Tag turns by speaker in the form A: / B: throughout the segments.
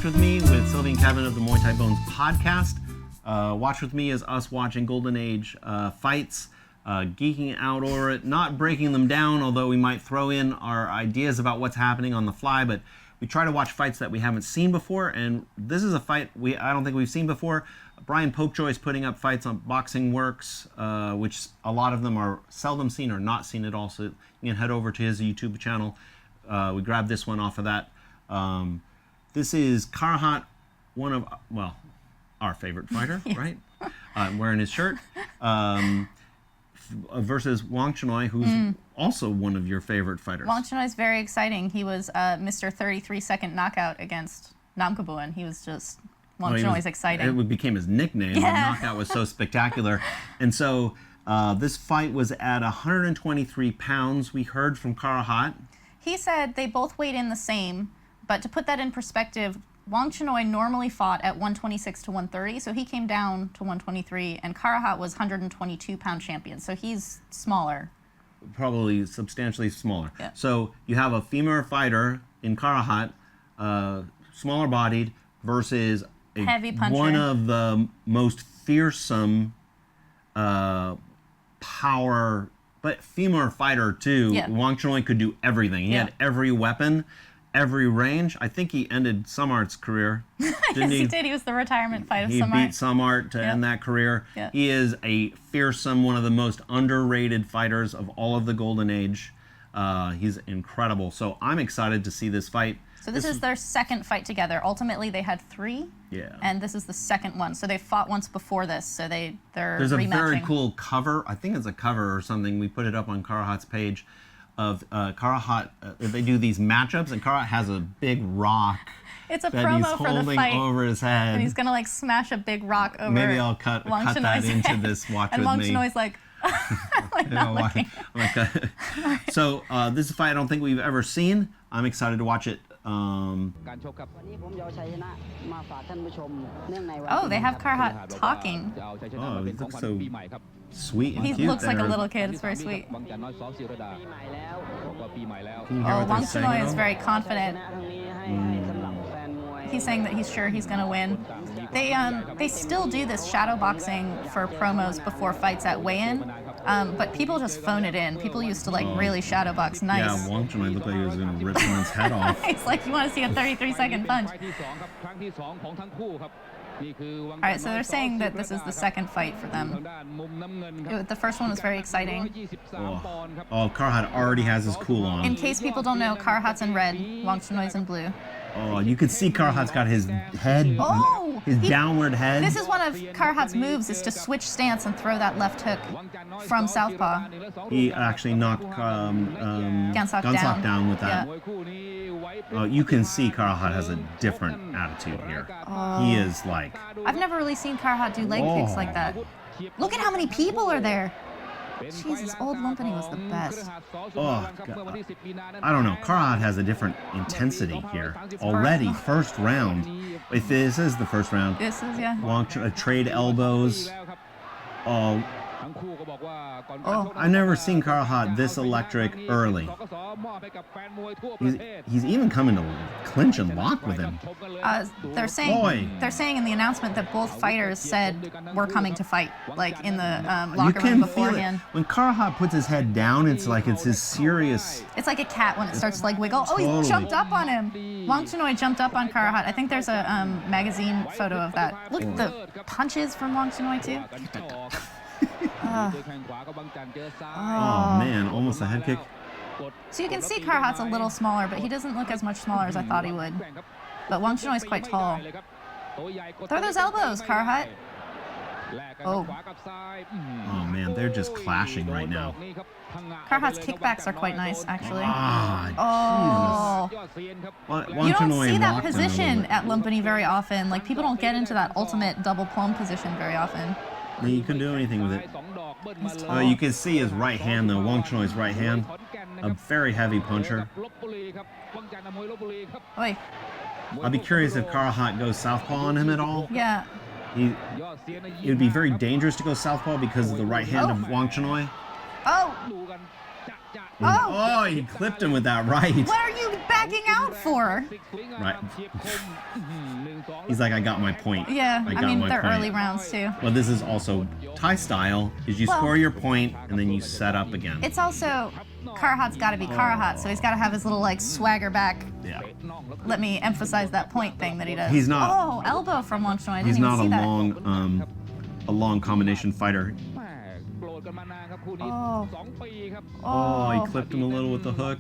A: Watch With Me with Sylvie and Kevin of the Muay Thai Bones podcast. Watch With Me is us watching Golden Age fights, geeking out over it, not breaking them down, although we might throw in our ideas about what's happening on the fly, but we try to watch fights that we haven't seen before, and this is a fight I don't think we've seen before. Brian Popejoy is putting up fights on Boxing Works, which a lot of them are seldom seen or not seen at all, so you can head over to his YouTube channel. We grabbed this one off of that. This is Karuhat, one of, well, our favorite fighter, right? Wearing his shirt. Versus Wangchannoi, who's also one of your favorite fighters.
B: Wangchannoi is very exciting. He was Mr. 33-second knockout against Namkabuan. He was just, Wangchannoi is exciting. It
A: became his nickname. Yeah. The knockout was so spectacular. And so this fight was at 123 pounds. We heard from Karuhat.
B: He said they both weighed in the same, but to put that in perspective, Wangchannoi normally fought at 126 to 130, so he came down to 123, and Karuhat was 122-pound champion, so he's smaller.
A: Probably substantially smaller.
B: Yeah.
A: So you have a female fighter in Karuhat, smaller bodied, versus
B: heavy puncher.
A: One of the most fearsome power, but female fighter too.
B: Yeah.
A: Wangchannoi could do everything. He had every weapon, every range. I think he ended Samart's career.
B: Yes, he did. He was the retirement fight of Samart.
A: He beat Samart to end that career.
B: Yeah.
A: He is a fearsome, one of the most underrated fighters of all of the Golden Age. He's incredible. So I'm excited to see this fight.
B: So this is their second fight together. Ultimately, they had 3.
A: Yeah.
B: And this is the second one. So they fought once before this. So they're
A: There's
B: rematching.
A: A very cool cover. I think it's a cover or something. We put it up on Karuhat's page of Karuhat. They do these matchups, and Karuhat has a big rock.
B: It's a
A: that
B: promo
A: he's
B: for the fight
A: over his head.
B: And he's gonna like smash a big rock over.
A: Maybe I'll cut that into this Watch
B: and
A: With Me.
B: And Wangchannoi like, not looking.
A: So this is a fight I don't think we've ever seen. I'm excited to watch it.
B: Oh, they have Karuhat talking.
A: Oh, he looks so sweet and
B: he
A: cute.
B: Looks
A: there.
B: like a little kid. It's very sweet.
A: Can you hear
B: Oh,
A: what they're saying,
B: Wangchannoi is
A: though?
B: very confident. He's saying that he's sure he's going to win. They still do this shadow boxing for promos before fights at weigh-in, but people just phone it in. People used to like really shadow box nice.
A: Yeah, Wangchannoi looked like he was going to rip someone's head off.
B: It's like you want to see a 33-second punch. All right, so they're saying that this is the second fight for them. The first one was very exciting.
A: Oh, Karuhat already has his cool on.
B: In case people don't know, Karuhat's in red, Wangchannoi's in blue.
A: Oh, you can see Karuhat's got his head, his downward head.
B: This is one of Karuhat's moves, is to switch stance and throw that left hook from southpaw.
A: He actually knocked
B: Gansok
A: down with that.
B: Yeah.
A: You can see Karuhat has a different attitude here. He is like...
B: I've never really seen Karuhat do leg kicks like that. Look at how many people are there. Jesus, old Lumpany was the best.
A: Oh, God. I don't know. Karuhat has a different intensity here. Already, first round. If this is the first round.
B: This is, yeah.
A: Trade elbows. I've never seen Karuhat this electric early. He's even coming to clinch and lock with him.
B: They're saying in the announcement that both fighters said we're coming to fight, like in the locker room beforehand.
A: When Karuhat puts his head down, it's like it's his serious.
B: It's like a cat when it starts to like wiggle. Oh, he jumped up on him. Wangchannoi jumped up on Karuhat. I think there's a magazine photo of that. Look at the punches from Wangchannoi too.
A: Oh man, almost a head kick.
B: So you can see Karuhat's a little smaller, but he doesn't look as much smaller as I thought he would. But Wangchannoi is quite tall. Throw those elbows, Karuhat. Oh
A: man, they're just clashing right now.
B: Karuhat's kickbacks are quite nice, actually. You don't see that position at Lumpany very often. Like, people don't get into that ultimate double plum position very often.
A: You can do anything with it. You can see his right hand, though. Wangchannoi's right hand. A very heavy puncher.
B: Oi.
A: I'd be curious if Karuhat goes southpaw on him at all.
B: Yeah.
A: It would be very dangerous to go southpaw because of the right hand of Wangchannoi.
B: Oh!
A: Oh, he clipped him with that right.
B: What are you back? backing out for?
A: Right. He's like, I got my point.
B: Yeah,
A: I
B: I
A: got
B: mean,
A: my
B: they're
A: point.
B: early rounds too.
A: Well, this is also Thai style, is you
B: Well-
A: score your point and then you set up again.
B: It's also, Karuhat's got to be Karuhat, so he's got to have his little, like, swagger back.
A: Yeah.
B: Let me emphasize that point thing that he does.
A: He's not-
B: Oh, elbow from Wangchannoi. I didn't
A: He's
B: even
A: not
B: see that.
A: a long combination fighter.
B: Oh.
A: Oh, he clipped him a little with the hook.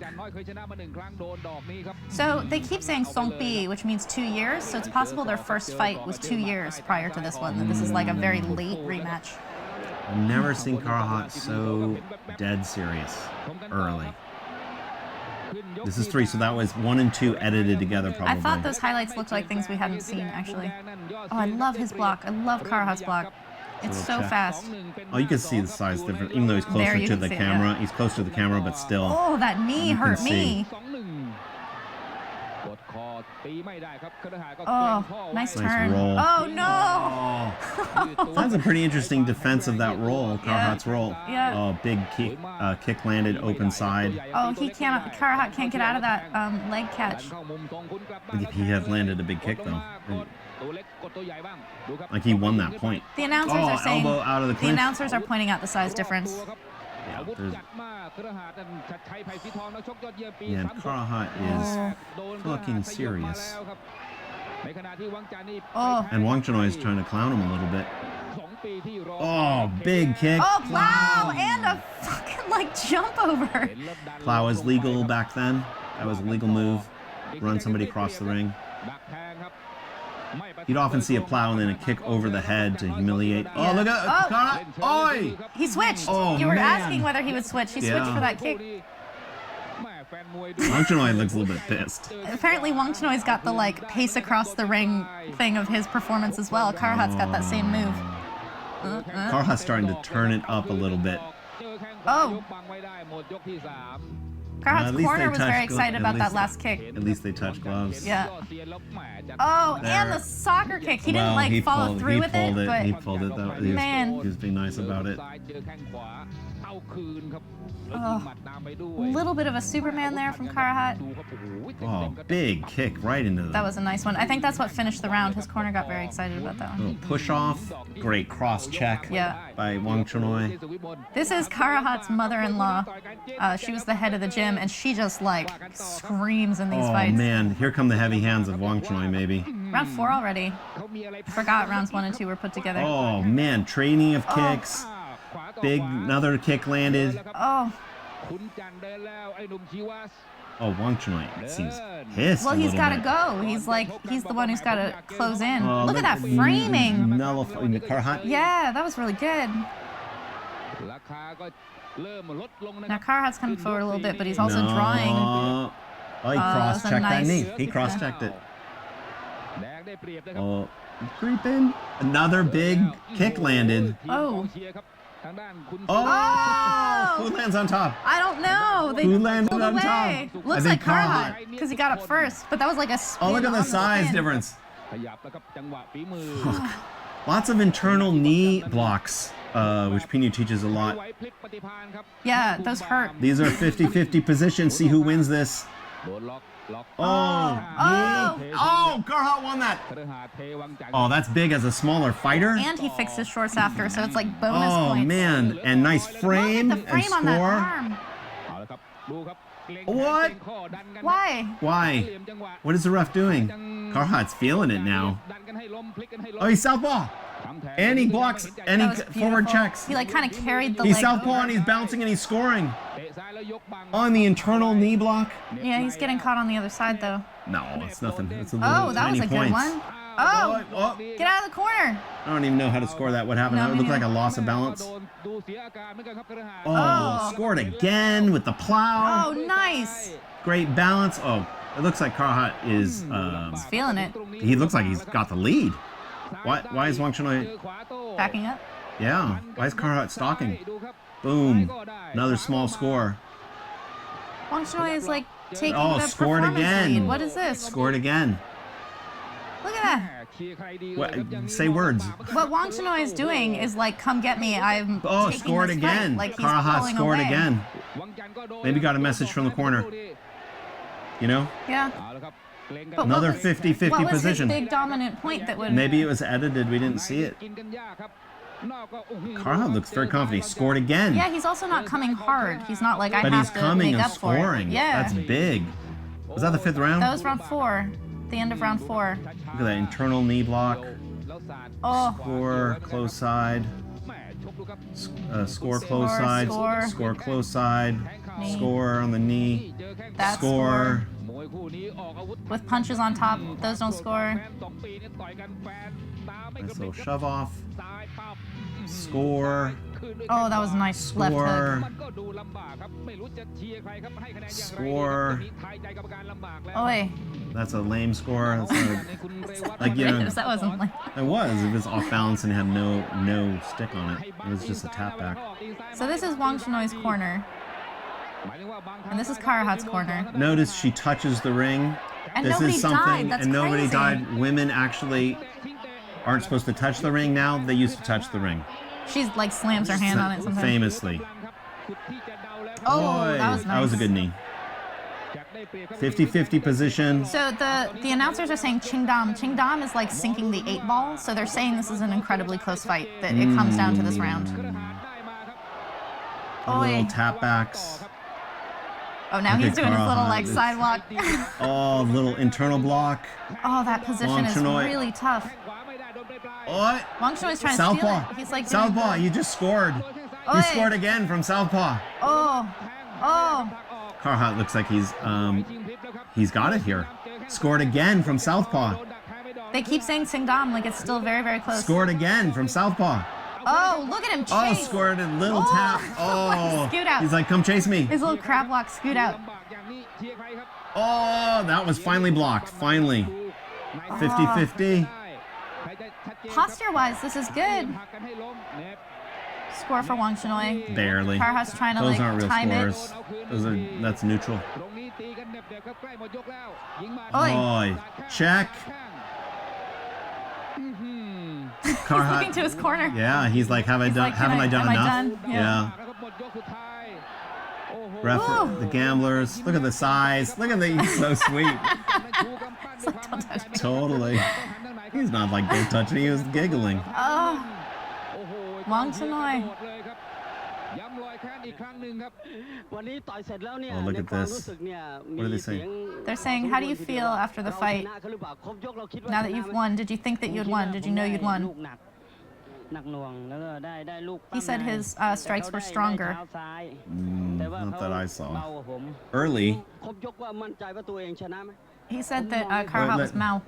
B: So they keep saying Songpi, which means 2 years. So it's possible their first fight was 2 years prior to this one. That this is like a very late rematch.
A: I've never seen Karuhat so dead serious early. This is 3, so that was 1 and 2 edited together probably.
B: I thought those highlights looked like things we hadn't seen actually. Oh, I love his block. I love Karuhat's block. It's so
A: Little check.
B: fast.
A: Oh, you can see the size difference, even though he's
B: There,
A: closer
B: you
A: to
B: can
A: the
B: see it,
A: camera.
B: yeah.
A: He's closer to the camera, but still.
B: Oh, that knee
A: You can
B: hurt
A: see.
B: me. Oh, nice turn.
A: roll.
B: Oh no!
A: Oh, that's a pretty interesting defense of that roll, Karuhat's roll.
B: Yeah.
A: Oh, big kick landed, open side.
B: Oh, he can't. Karuhat can't get out of that leg catch.
A: He had landed a big kick though. Like he won that point.
B: The announcers
A: Oh,
B: are saying.
A: elbow out of the
B: The
A: clinch.
B: announcers are pointing out the size difference.
A: Yeah, and Karuhat is looking serious.
B: Oh.
A: And Wangchannoi is trying to clown him a little bit. Oh, big kick.
B: Oh, plow and a fucking like jump over.
A: Plow was legal back then. That was a legal move. Run somebody across the ring. You'd often see a plow and then a kick over the head to humiliate. Oh, look at
B: Oh.
A: Karuhat. Oi!
B: He switched.
A: Oh,
B: You were
A: man.
B: asking whether he would switch. He switched
A: Yeah.
B: for that kick.
A: Wangchannoi looks a little bit pissed.
B: Apparently, Wangchanoi's got the like pace across the ring thing of his performance as well. Karuhat's got that same move.
A: Karuhat's starting to turn it up a little bit.
B: Oh. Karuhat's
A: At least
B: corner
A: they
B: was
A: touched
B: very
A: glo-
B: excited
A: at
B: about that
A: least-
B: last kick.
A: At least they touch gloves.
B: Yeah. Oh, and
A: There.
B: the soccer kick. He didn't
A: Well,
B: like
A: he
B: follow
A: pulled-
B: through
A: he
B: with
A: pulled
B: it, but
A: He pulled it though. He was,
B: Man.
A: he was being nice about it.
B: a little bit of a Superman there from Karuhat.
A: Oh, big kick right into
B: That
A: the
B: was a nice one. I think that's what finished the round. His corner got very excited about that one.
A: little push off. Great cross check
B: Yeah.
A: by Wangchannoi.
B: This is Karuhat's mother-in-law. She was the head of the gym, and she just like screams in these
A: Oh
B: fights.
A: man, here come the heavy hands of Wangchannoi maybe.
B: Round 4 already. I forgot rounds 1 and 2 were put together.
A: Oh man, training of kicks. Big, another kick landed.
B: Oh,
A: Oh, Wangchannoi seems pissed.
B: well,
A: a
B: he's
A: little
B: got to
A: bit.
B: go. He's the one who's got to close in.
A: Oh,
B: Look at that framing.
A: Nullifying the Karuhat.
B: Yeah, that was really good. Now Karuhat's coming forward a little bit, but he's also drawing.
A: Oh, he
B: that was a
A: cross-checked that
B: nice-
A: knee. He cross-checked it. Oh, creeping. Another big kick landed.
B: Oh,
A: Oh! Who lands on top?
B: I don't know. They
A: Who landed
B: pulled
A: on
B: away.
A: top?
B: Looks
A: I
B: like
A: think Karuhat.
B: Karuhat because he got up first, but that was like a spin.
A: Oh, look at
B: on
A: the size
B: spin.
A: difference. Lots of internal knee blocks, which Pinu teaches a lot.
B: Yeah, those hurt.
A: These are 50-50 positions. See who wins this. Oh, knee. Oh, Karuhat won that. Oh, that's big as a smaller fighter.
B: And he fixed his shorts after, so it's like bonus
A: Oh
B: points.
A: man, and nice frame
B: Look at the frame
A: and
B: on that
A: score.
B: arm.
A: What?
B: Why?
A: Why? What is the ref doing? Karuhat's feeling it now. Oh, he's southpaw. And he blocks and
B: That was
A: he forward
B: beautiful.
A: checks.
B: He like kind of carried the
A: He's
B: leg
A: southpaw
B: over.
A: and he's bouncing and he's scoring. On the internal knee block?
B: Yeah, he's getting caught on the other side though.
A: No, it's nothing. It's a little
B: Oh, that was
A: tiny
B: a good
A: points.
B: one. Oh,
A: Oh,
B: get out of the corner.
A: I don't even know how to score that. What happened?
B: No,
A: That
B: me
A: looked like a
B: neither.
A: loss of balance.
B: Oh.
A: Oh, scored again with the plow.
B: Oh, nice.
A: Great balance. Oh, it looks like Karuhat is.
B: He's feeling it.
A: He looks like he's got the lead. Why is Wangchannoi?
B: Backing up.
A: Yeah. Why is Karuhat stalking? Boom. Another small score.
B: Wangchannoi is like taking
A: Oh,
B: the
A: scored
B: performance
A: again.
B: lead. What is this?
A: Scored again.
B: Look at that.
A: What, say words.
B: What Wangchannoi is doing is like, come get me. I'm
A: Oh,
B: taking
A: scored
B: this
A: again.
B: Fight. Like he's
A: Karuhat
B: pulling
A: scored
B: away.
A: again. Maybe got a message from the corner. You know?
B: Yeah. But
A: Another
B: what was-
A: 50-50
B: What was
A: position.
B: his big dominant point that would...
A: Maybe it was edited. We didn't see it. Karuhat looks very confident. He scored again.
B: Yeah, he's also not coming hard. He's not like, I
A: But
B: have
A: he's
B: to
A: coming
B: make
A: and
B: up for it.
A: scoring.
B: Yeah.
A: That's big. Was that the 5th round?
B: That was round 4. The end of round 4.
A: Look at that internal knee block.
B: Oh.
A: Score, close side. Score, close side.
B: Score.
A: Score, close side.
B: Knee.
A: Score on the knee.
B: That
A: Score.
B: With punches on top, those don't score.
A: Nice little shove off. Score.
B: Oh, that was a nice left
A: Score.
B: hook.
A: Score.
B: Oh, wait.
A: That's a lame score. That's not like, you know,
B: That wasn't like...
A: it was. It was off balance and had no stick on it. It was just a tap back.
B: So this is Wangchanoi's corner. And this is Karuhat's corner.
A: Notice she touches the ring.
B: And
A: This
B: nobody
A: is something,
B: died. That's
A: and nobody
B: crazy.
A: died. Women actually aren't supposed to touch the ring now. They used to touch the ring.
B: She's like slams her hand on it sometimes.
A: Famously.
B: Oh,
A: Boy,
B: that was nice.
A: That was a good knee. 50-50 position.
B: So the announcers are saying Qingdam. Qingdam is like sinking the 8 ball. So they're saying this is an incredibly close fight. That it comes down to this round.
A: Little
B: Oi.
A: tap backs.
B: Oh, now
A: Okay,
B: he's doing his little
A: Karuhat,
B: like
A: it's-
B: sidewalk.
A: Oh, little internal block.
B: Oh, that position is
A: Wangchannoi.
B: really tough.
A: Oh,
B: Wangchanoi's trying to
A: Southpaw.
B: steal it. He's like doing
A: Southpaw,
B: the-
A: you just scored.
B: Oi.
A: You scored again from Southpaw.
B: Oh.
A: Karuhat looks like he's got it here. Scored again from Southpaw.
B: They keep saying Qingdam like it's still very, very close.
A: Scored again from Southpaw.
B: Oh, look at him chase.
A: Oh, scored a little tap. Oh,
B: Scoot out.
A: he's like, come chase me.
B: His little crab walk scoot out.
A: Oh, that was finally blocked. Finally. 50-50.
B: Posture-wise, this is good. Score for Wangchannoi.
A: Barely.
B: Karuhat's trying to
A: Those
B: like
A: aren't real
B: time
A: scores. That's neutral.
B: it. Oi.
A: Boy, check.
B: He's
A: Karuhat.
B: looking to his corner.
A: Yeah, he's like,
B: He's like,
A: haven't I done
B: am
A: enough?
B: I done?
A: Yeah.
B: Woo.
A: The gamblers. Look at the size. Look at the. He's so sweet.
B: It's like, don't touch me.
A: Totally. He's not like don't touch me. He was giggling.
B: Oh. Wangchannoi.
A: Oh, look at this. What are they saying?
B: They're saying, how do you feel after the fight? Now that you've won, did you think that you'd won? Did you know you'd won? He said his strikes were stronger.
A: Not that I saw. Early.
B: He said that Karuhat was Mao.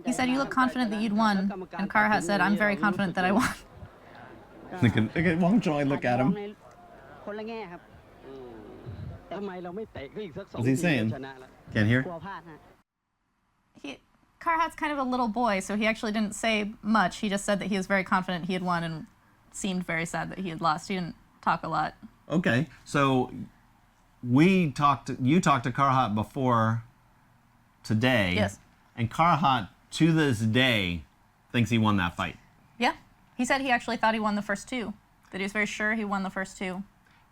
B: He said, you look confident that you'd won. And Karuhat said, I'm very confident that I won.
A: Look at Wangchannoi. Look at him. What's he saying? Can't hear?
B: Karuhat's kind of a little boy, so he actually didn't say much. He just said that he was very confident he had won and seemed very sad that he had lost. He didn't talk a lot.
A: Okay, so you talked to Karuhat before today.
B: Yes.
A: And Karuhat, to this day, thinks he won that fight.
B: Yeah. He said he actually thought he won the first 2. That he was very sure he won the first 2.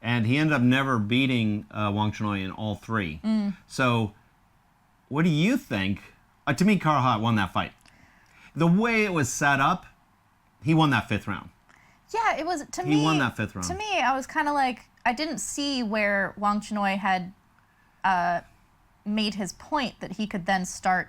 A: And he ended up never beating Wangchannoi in all 3. So, what do you think? To me, Karuhat won that fight. The way it was set up, he won that 5th round.
B: Yeah, it was, to me...
A: He won that 5th round.
B: To me, I was kind of like, I didn't see where Wangchannoi had made his point that he could then start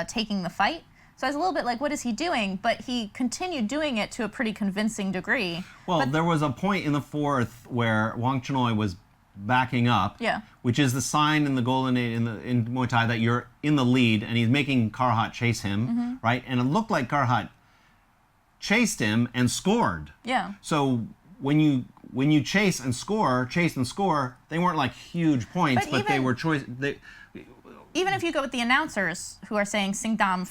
B: taking the fight. So I was a little bit like, what is he doing? But he continued doing it to a pretty convincing degree.
A: Well, there was a point in the 4th where Wangchannoi was backing up,
B: Yeah.
A: which is the sign in the Golden Age in Muay Thai that you're in the lead, and he's making Karuhat chase him, right? And it looked like Karuhat chased him and scored.
B: Yeah.
A: So when you chase and score, they weren't like huge points, but they were choice.
B: Even if you go with the announcers who are saying Qingdam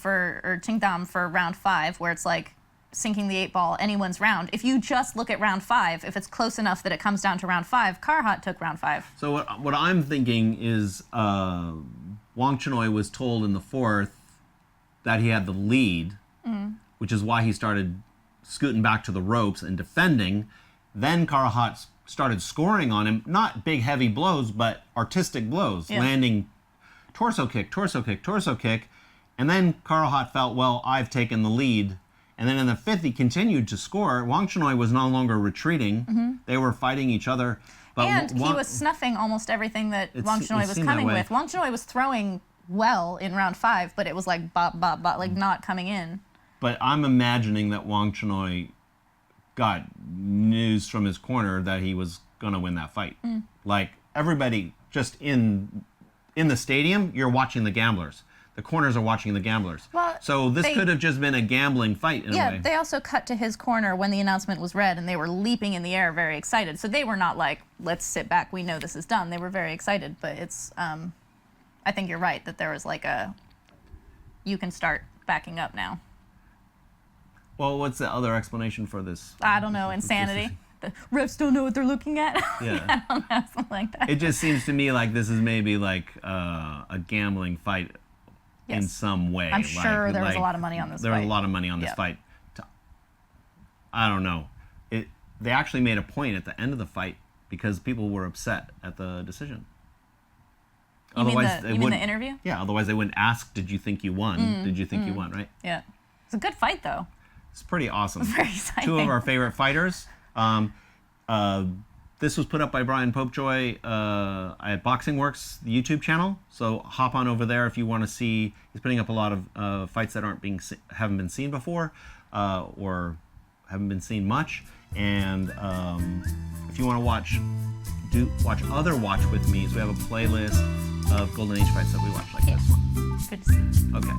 B: for round 5, where it's like sinking the 8 ball, anyone's round. If you just look at round 5, if it's close enough that it comes down to round 5, Karuhat took round 5.
A: So what I'm thinking is Wangchannoi was told in the 4th that he had the lead, which is why he started scooting back to the ropes and defending. Then Karuhat started scoring on him, not big heavy blows, but artistic blows, landing torso kick, torso kick, torso kick. And then Karuhat felt, well, I've taken the lead. And then in the fifth, he continued to score. Wangchannoi was no longer retreating. They were fighting each other. But
B: and he was snuffing almost everything that Wangchannoi was coming with. Wangchannoi was throwing well in round 5, but it was like bop, bop, bop, like not coming in.
A: But I'm imagining that Wangchannoi got news from his corner that he was going to win that fight. Like, everybody just in the stadium, you're watching the gamblers. The corners are watching the gamblers.
B: Well,
A: so this could have just been a gambling fight in a way.
B: Yeah, they also cut to his corner when the announcement was read, and they were leaping in the air, very excited. So they were not like, let's sit back, we know this is done. They were very excited, but it's, I think you're right, that there was like you can start backing up now.
A: Well, what's the other explanation for this?
B: I don't know, insanity. The refs don't know what they're looking at.
A: Yeah.
B: I don't know, something like that.
A: It just seems to me like this is maybe like a gambling fight in some way.
B: I'm sure there was a lot of money on this fight.
A: There was a lot of money on this fight. I don't know. They actually made a point at the end of the fight because people were upset at the decision.
B: You mean the interview?
A: Yeah, otherwise they wouldn't ask, did you think you won? Did you think you won, right?
B: Yeah. It's a good fight, though.
A: It's pretty awesome.
B: Very exciting.
A: 2 of our favorite fighters. This was put up by Brian Popejoy at Boxing Works, the YouTube channel. So hop on over there if you want to see. He's putting up a lot of fights that haven't been seen before, or haven't been seen much. And if you want to watch other Watch With Me's, we have a playlist of Golden Age fights that we watch like this one.
B: Good to see.
A: Okay.